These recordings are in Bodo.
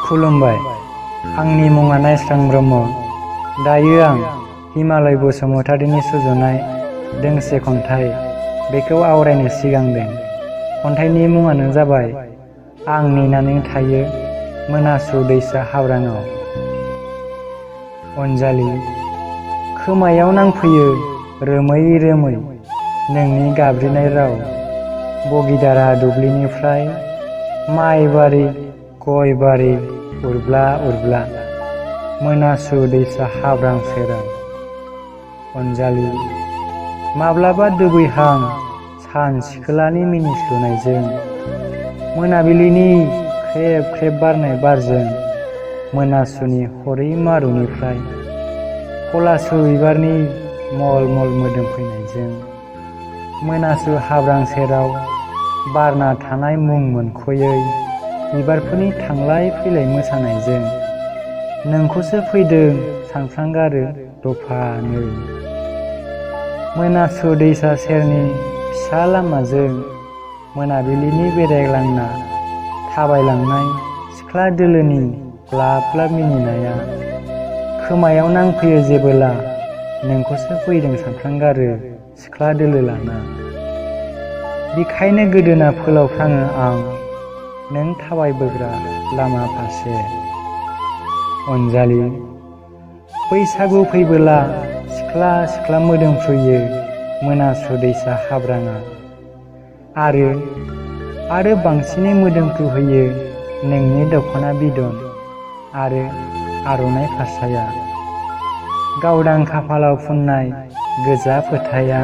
खुलुमबाय। आंनि मुङा नायस्रां ब्रह्म। दायो आं हिमालय बसुमतारीनि सुजुनाय दोंसे खन्थाइ बेखौ आवरायनो सिगांदों। खन्थाइनि मुङानो जाबाय आं नेनानै थायो मोनासु दैसा हाब्राङाव। अनजालि खोमायाव नांफैयो रोमै रोमै नोंनि गाबज्रिनाय राव। बगिदारा दुब्लिनिफ्राय माइ बारि गय बारि उरब्ला उरब्ला मोनासु दैसा हाब्रां सेराव। अनजालि माब्लाबा दोबैहां सान सिखोलानि मिनिस्लुनायजों मोनाबिलिनि ख्रेब ख्रेब बारनाय बारजों मोनासुनि हरै मारुनिफ्राय पलासु बिबारनि मल मल मोदोम फैनायजों मोनासु हाब्रां सेराव बारना थानाय मुं मोनख'यै बिबारफोरनि थांलाय फैलाय मोसानायजों नोंखौसो फैदों सानफ्रांगारो दफानो। मोनासु दैसा सेरनि फिसा लामाजों मोनाबिलिनि बेरायग्लांना थाबायलांनाय सिख्ला दोलोनि ग्लाब ग्लाब मिनिनाया खोमायाव नांफैयो जेबोला नोंखौसो फैदों सानफ्रांगारो सिख्ला दोलो लाना। बिखायनो गोदोना फोलावफ्राङो आं नों थाबायबोग्रा लामा फारसे। अनजालि बैसागु फैबोला सिख्ला सिख्ला मोदोमफ्रुयो मोनासु दैसा हाब्राङा। आरो बांसिनै मोदोमफ्रु होयो नोंनि दख'ना बिदन आरो आर'नाइ फास्राया। गावदां खाफालाव फुननाय गोजा फोथाया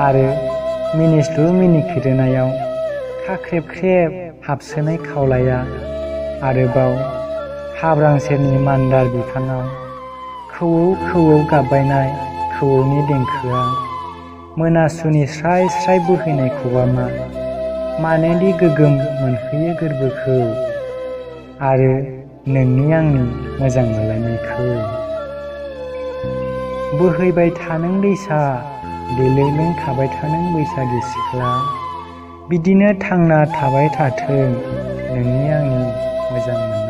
आरो मिनिस्लु मिनिखिरोनायाव खाख्रेब ख्रेब हाबसोनाय खावलाया। आरोबाव हाब्रां सेरनि मान्दार बिफाङाव खौवौ खौवौ गाबबायनाय खौवौनि देंखोआ मोनासुनि स्राय स्राय बोहैनाय खबामा मानोदि गोगोम मोनहोयो गोरबोखौ आरो नोंनि आंनि मोजां मोनलायनायखौ। बोहैबाय थानों दैसा देलोलों थाबाय थानों बैसागि सिख्ला बिदिनो थांना थाबाय थाथों नोंनि आंनि मोजां मोननाय।